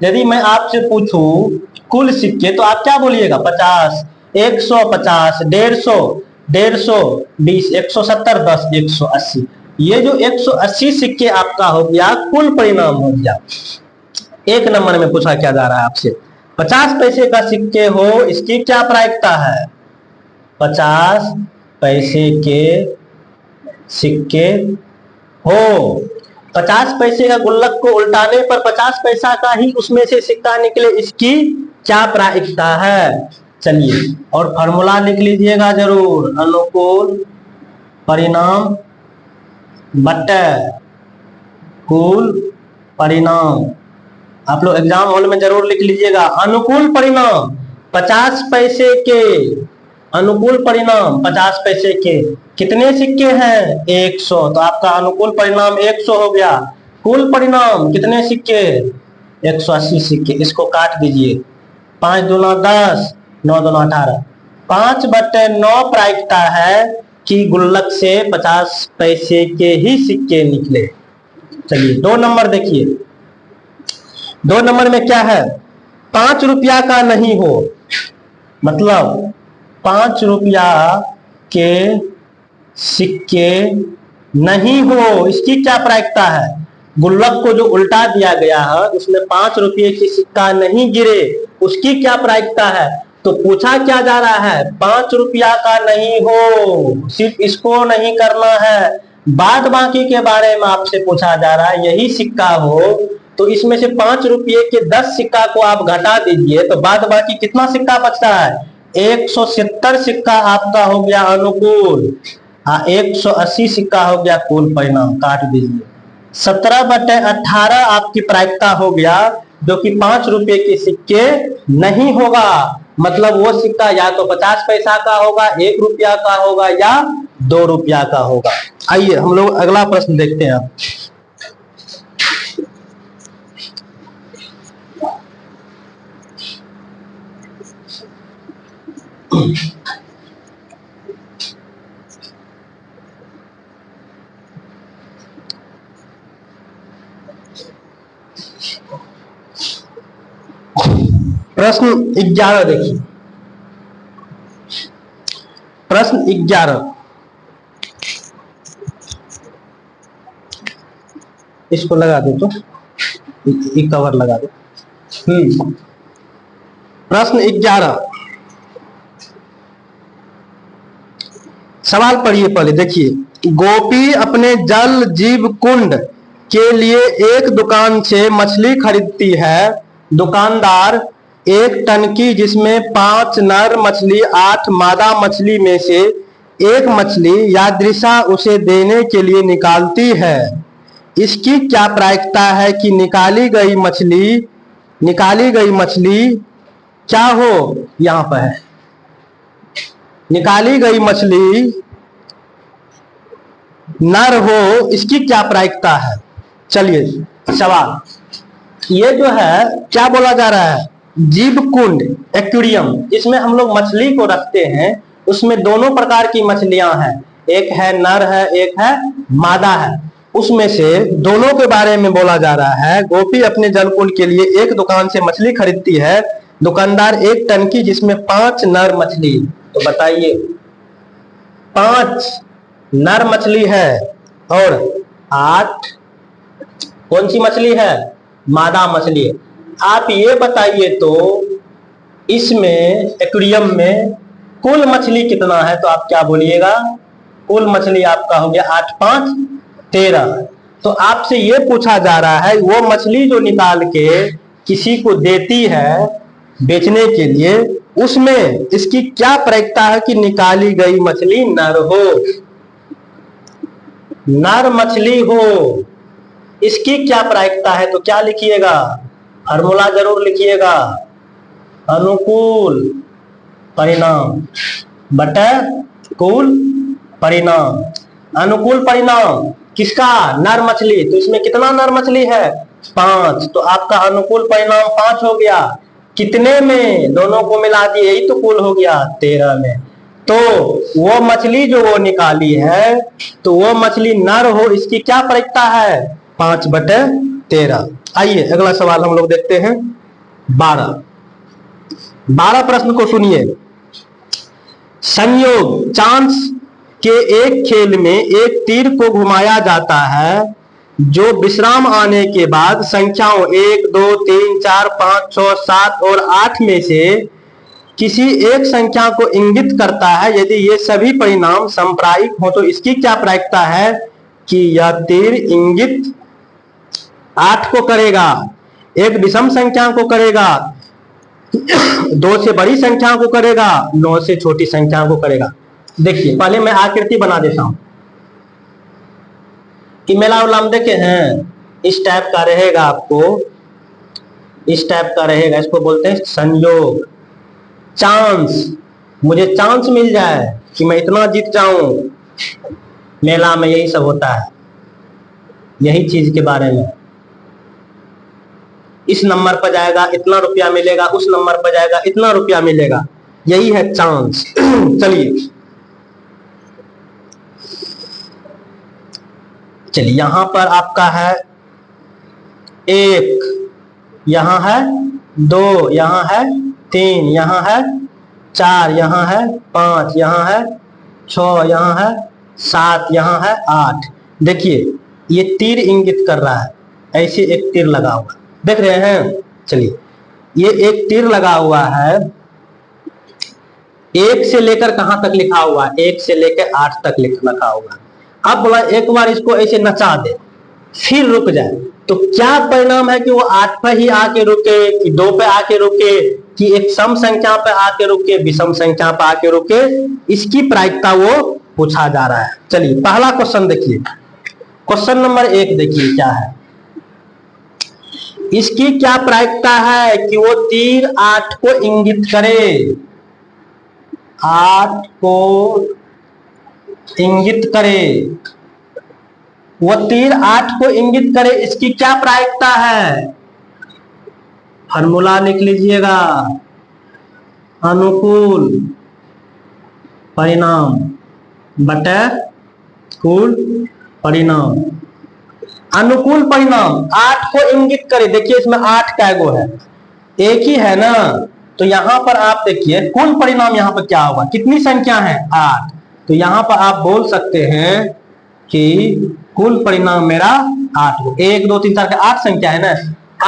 यदि मैं आपसे पूछूं कुल सिक्के तो आप क्या बोलिएगा? 50, 150, 150, 150, 20, 170, 10, 180। ये जो 180 सिक्के आपका हो गया कुल परिणाम हो गया। एक नंबर में पूछा क्या जा रहा है आपसे? 50 पैसे का सिक्के हो, इसकी क्या प्रायिकता है? 50 पैसे के सिक्के हो, 50 पैसे का गुल्लक को उल्टाने पर 50 पैसा का ही उसमें से सिक्का निकले, इसकी क्या प्रायिकता है? चलिए, और फॉर्मूला लिख लीजिएगा जरूर, अनुकूल परिणाम बटे कुल परिणाम। आप लोग एग्जाम हॉल में जरूर लिख लीजिएगा। अनुकूल परिणाम 50 पैसे के, अनुकूल परिणाम 50 पैसे के कितने सिक्के हैं? 100, तो आपका अनुकूल परिणाम 100 हो गया। कुल परिणाम कितने सिक्के? 180 सिक्के। इसको काट दीजिए, 5 दूना 10, 9 दूना 18, 5/9 प्रायिकता है कि गुल्लक से 50 पैसे के ही सिक्के निकले। चलिए 2 नंबर देखिए, 2 नंबर में क्या है? 5 रुपया का नहीं हो, मतलब 5 रुपया के सिक्के नहीं हो, इसकी क्या प्रायिकता है? गुल्लक को जो उल्टा दिया गया है उसमें 5 रुपये की सिक्का नहीं गिरे, उसकी क्या प्रायिकता है? तो पूछा क्या जा रहा है? 5 रुपया का नहीं हो, सिर्फ इसको नहीं करना है, बाद बाकी के बारे में आपसे पूछा जा रहा है। यही सिक्का हो तो इसमें से 5 रुपये के 10 सिक्का को आप घटा दीजिए, तो बाद बाकी कितना सिक्का बचता है? 170 सिक्का आपका हो गया अनुकूल, 180 सिक्का हो गया कुल परिणाम। काट दीजिए, 17/18 आपकी प्रायिकता हो गया, जो कि 5 रुपये के सिक्के नहीं होगा। मतलब वो सिक्का या तो 50 पैसा का होगा, 1 रुपया का होगा, या 2 रुपया का होगा। आइए हम लोग अगला प्रश्न देखते हैं। प्रश्न 11 देखिए, प्रश्न 11, इसको लगा दो तो एक कवर लगा दो। प्रश्न 11, सवाल पढ़िए पहले देखिए। गोपी अपने जल जीव कुंड के लिए एक दुकान से मछली खरीदती है। दुकानदार एक टन की जिसमें 5 नर मछली 8 मादा मछली में से एक मछली यादृशा उसे देने के लिए निकालती है, इसकी क्या प्रायिकता है कि निकाली गई मछली क्या हो? यहां पर है निकाली गई मछली नर हो, इसकी क्या प्रायिकता है? चलिए सवाल, ये जो है क्या बोला जा रहा है? जीव कुंड एक्वेरियम, इसमें हम लोग मछली को रखते हैं, उसमें दोनों प्रकार की मछलियां हैं, एक है नर है एक है मादा है, उसमें से दोनों के बारे में बोला जा रहा है। गोपी अपने जलकुंड के लिए एक दुकान से मछली खरीदती है, दुकानदार 1 टन की जिसमें 5 नर मछली, तो बताइए 5 नर मछली है और 8 कौन सी मछली है? मादा मछली। आप ये बताइए तो इसमें एक्वेरियम में कुल मछली कितना है? तो आप क्या बोलिएगा? कुल मछली आपका हो गया 8 5 13। तो आपसे ये पूछा जा रहा है वो मछली जो निकाल के किसी को देती है बेचने के लिए, उसमें इसकी क्या प्रायिकता है कि निकाली गई मछली नर हो, नर मछली हो, इसकी क्या प्रायिकता है? तो क्या लिखिएगा? फार्मूला जरूर लिखिएगा, अनुकूल परिणाम बटा कुल परिणाम। अनुकूल परिणाम किसका? नर मछली। तो इसमें कितना नर मछली है? 5। तो आपका अनुकूल परिणाम 5 हो गया। कितने में? दोनों को मिला दिए, यही तो कुल हो गया 13 में। तो वो मछली जो वो निकाली है, तो वो मछली नर हो, इसकी क्या प्रायिकता है? 5/13। आइए अगला सवाल हम लोग देखते हैं। 12 प्रश्न को सुनिए। संयोग चांस के एक खेल में एक तीर को घुमाया जाता है जो विश्राम आने के बाद संख्याओं 1 2 3 4 5 6 7 और 8 में से किसी एक संख्या को इंगित करता है। यदि ये सभी परिणाम संप्रायिक हो तो इसकी क्या प्रायिकता है कि यह तीर इंगित 8 को करेगा, एक विषम संख्या को करेगा, 2 से बड़ी संख्या को करेगा, 9 से छोटी संख्या को करेगा। देखिए पहले मैं आकृति बना देता हूं कि मेला उलाम देखे हैं, इस टाइप का रहेगा, आपको इस टाइप का रहेगा, इसको बोलते हैं संयोग। चांस, मुझे चांस मिल जाए कि मैं इतना जीत जाऊं, मेला में यही सब होता है, यही चीज के बारे में। इस नंबर पर जाएगा इतना रुपया मिलेगा, उस नंबर पर जाएगा इतना रुपया मिलेगा, यही है चांस। चलिए यहां पर आपका है 1, यहां है 2, यहां है 3, यहां है 4, यहां है 5, यहां है 6, यहां है 7, यहां है 8। देखिए ये तीर इंगित कर रहा है, ऐसे एक तीर लगा हुआ, देख रहे हैं? चलिए ये एक तीर लगा हुआ है, 1 से लेकर कहां तक लिखा हुआ? 1 से लेकर 8 तक लिखा हुआ। अब बोला एक बार इसको ऐसे नचा दे फिर रुक जाए, तो क्या परिणाम है कि वो 8 पे ही आके रुके कि 2 पे आके रुके कि एक सम संख्या पे आके रुके, विषम संख्या पे आके रुके, इसकी प्रायिकता वो पूछा जा रहा है। चलिए पहला क्वेश्चन देखिए, क्वेश्चन नंबर 1 देखिए क्या है। इसकी क्या प्रायिकता है कि वो तीर 8 को इंगित करे, 8 को इंगित करे, वो तीर 8 को इंगित करे, इसकी क्या प्रायिकता है? फॉर्मूला लिख लीजिएगा, अनुकूल परिणाम बटा कुल परिणाम। अनुकूल परिणाम 8 को इंगित करे, देखिए इसमें 8 कैगो है, एक ही है ना, तो यहां पर आप देखिए कुल परिणाम यहां पर क्या होगा, कितनी संख्या है? 8। तो यहां पर आप बोल सकते हैं कि कुल परिणाम मेरा 8 गो, 1 2 3 4 के 8 संख्या है ना,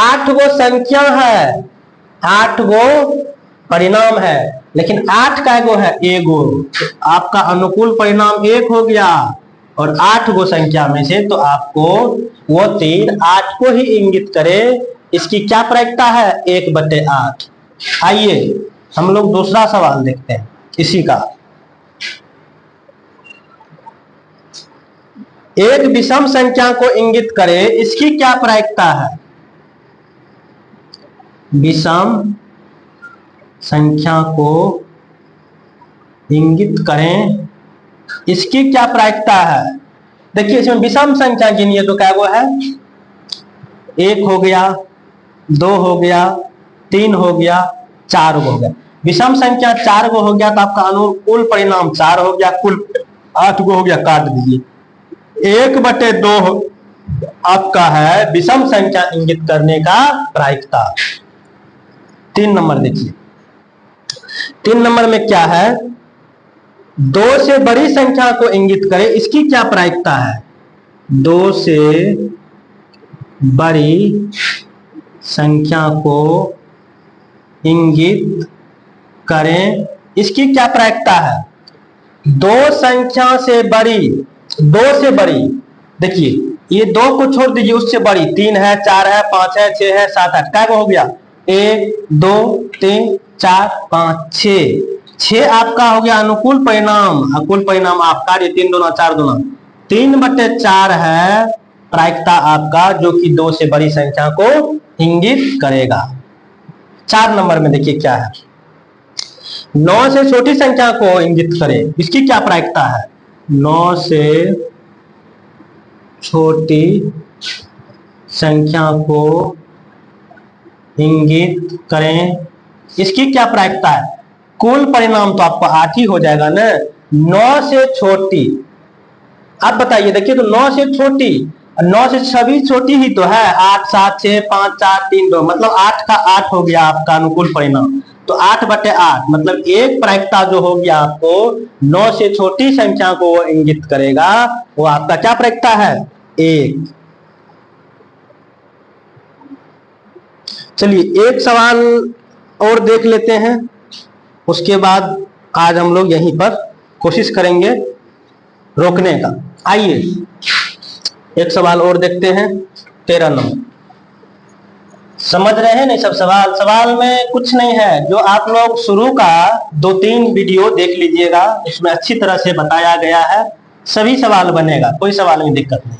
8 गो संख्या है, 8 गो परिणाम है, लेकिन 8 कैगो है? एगो। तो आपका अनुकूल परिणाम 1 हो गया, और 8 गो संख्या में से तो आपको वो तीर 8 को ही इंगित करे, इसकी क्या प्रायिकता है? 1/8। आइए हम लोग दूसरा सवाल देखते हैं इसी का। एक विषम संख्या को इंगित करे, इसकी क्या प्रायिकता है? विषम संख्या को इंगित करें, इसकी क्या प्रायिकता है? देखिए इसमें विषम संख्या गिनिए तो क्या वो है, 1 हो गया, 2 हो गया, 3 हो गया, 4 हो गया। विषम संख्या 4 गो हो गया तो आपका अनुकूल परिणाम 4 हो गया, कुल 8 गो हो गया, काट दीजिए। 1/2 आपका है विषम संख्या इंगित करने का प्रायिकता। 3 नंबर देखिए, 3 नंबर में क्या है, 2 से बड़ी संख्या को इंगित करे, इसकी क्या प्रायिकता है? 2 से बड़ी संख्या को इंगित करें, इसकी क्या प्रायिकता है? 2 संख्या से बड़ी, 2 से बड़ी, देखिए ये 2 को छोड़ दीजिए, उससे बड़ी 3 है, 4 है, 5 है, 6 है, 7 है, क्या हो गया, 1 2 3 4 5 6 आपका हो गया अनुकूल परिणाम। अनुकूल परिणाम आपका ये 3 दूना 4 दूना 3/4 है प्रायिकता आपका, जो कि 2 से बड़ी संख्या को इंगित करेगा। 4 नंबर में देखिए क्या है, 9 से छोटी संख्या को इंगित करे, इसकी क्या प्रायिकता है? 9 से छोटी संख्या को इंगित करें, इसकी क्या प्रायिकता है? कुल परिणाम तो आपको 8 ही हो जाएगा ना। 9 से छोटी, आप बताइए, देखिए तो 9 से छोटी, 9 से सभी छोटी ही तो है, 8 7 6 5 4 3 2, मतलब 8 का 8 हो गया आपका अनुकूल परिणाम। तो 8/8 मतलब एक प्रायिकता जो होगी आपको 9 से छोटी संख्या को वो इंगित करेगा, वो आपका क्या प्रायिकता है? 1। चलिए एक सवाल और देख लेते हैं, उसके बाद आज हम लोग यहीं पर कोशिश करेंगे रोकने का। आइए एक सवाल और देखते हैं, 13 नंबर। समझ रहे हैं नहीं सब सवाल? सवाल में कुछ नहीं है, जो आप लोग शुरू का 2-3 वीडियो देख लीजिएगा, इसमें अच्छी तरह से बताया गया है, सभी सवाल बनेगा, कोई सवाल में दिक्कत नहीं।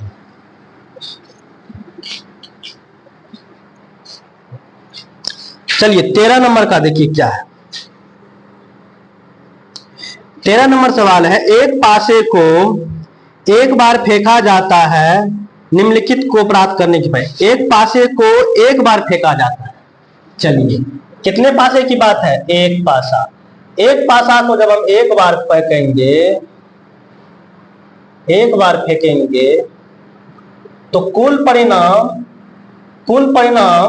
चलिए 13 नंबर का देखिए क्या है। 13 नंबर सवाल है, एक पासे को एक बार फेंका जाता है, निम्नलिखित को प्राप्त करने के बाद। एक पासे को एक बार फेंका जाता है, चलिए कितने पासे की बात है? एक पासा। एक पासा को जब हम एक बार फेंकेंगे, एक बार फेंकेंगे तो कुल परिणाम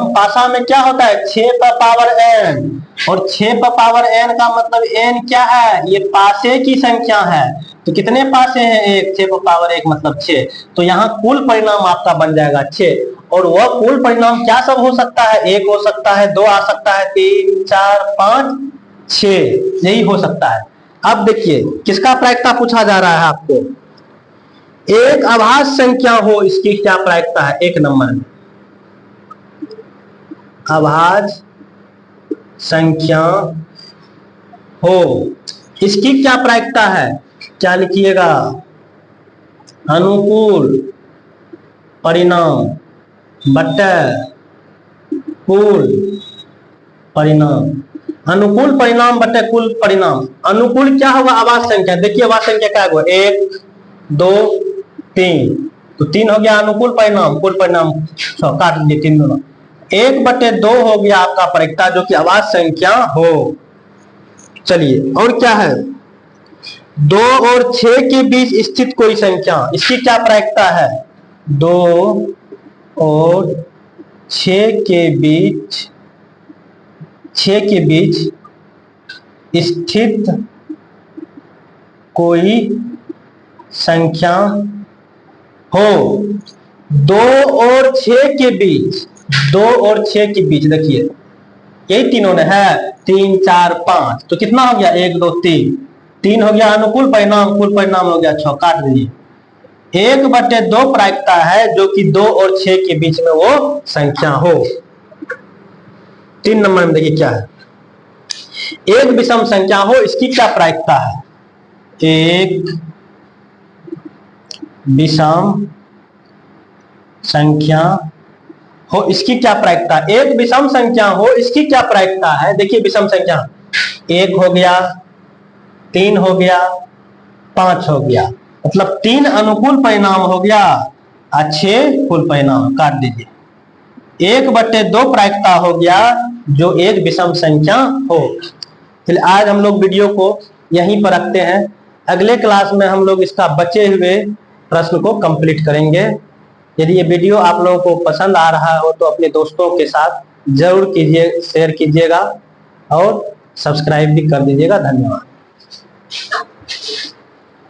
पासा में क्या होता है? 6n, और 6n का मतलब n क्या है? ये पासे की संख्या है। तो कितने पासे हैं? एक। 6n मतलब 6, तो यहाँ कुल परिणाम आपका बन जाएगा 6। और वह कुल परिणाम क्या सब हो सकता है? 1 हो सकता है, 2 आ सकता है, 3 4 5 6, यही हो सकता है। अब देखिए किसका प्रायिकता पूछा जा रहा है आपको? एक अभाज्य संख्या हो, इसकी क्या प्रायिकता है? 1 नंबर में अभाज्य संख्या हो, इसकी क्या प्रायिकता है? क्या लिखिएगा? अनुकूल परिणाम बटे कुल परिणाम। अनुकूल परिणाम बटे कुल परिणाम। अनुकूल क्या होगा? अभाज्य संख्या। देखिए अभाज्य संख्या क्या होगा? 1 2 3, तो 3 हो गया अनुकूल परिणाम, कुल परिणाम 6, काट दीजिए 3 दोनों। 1/2 हो गया आपका प्रायिकता, जो कि अभाज्य संख्या हो। चलिए और क्या है? 2 और 6 के बीच स्थित कोई संख्या, इसकी क्या प्रायिकता है? 2 और 6 के बीच स्थित कोई संख्या हो। 2 और 6 के बीच, 2 और 6 के बीच, देखिए यही तीनों ने है, 3 4 5, तो कितना हो गया? 1 2 3, 3 हो गया अनुकूल परिणाम, कुल परिणाम हो गया 6, काट दीजिए। 1/2 प्रायिकता है, जो कि 2 और 6 के बीच में वो संख्या हो। 3 नंबर में देखिए क्या है, एक विषम संख्या हो इसकी क्या प्रायिकता है? एक विषम संख्या हो इसकी क्या प्रायिकता? एक विषम संख्या हो इसकी क्या प्रायिकता है? देखिए विषम संख्या 1 हो गया, 3 हो गया, 5 हो गया, मतलब 3 अनुकूल परिणाम हो गया और 6 कुल परिणाम। काट दीजिए। 1/2 प्रायिकता हो गया जो एक विषम संख्या हो। चलिए आज हम लोग वीडियो को यहीं पर रखते हैं। अगले क्लास में हम लोग इसका बचे हुए प्रश्न को कंप्लीट करेंगे। यदि ये वीडियो आप लोगों को पसंद आ रहा हो तो अपने दोस्तों के साथ जरूर कीजिए, शेयर कीजिएगा और सब्सक्राइब भी कर दीजिएगा। धन्यवाद।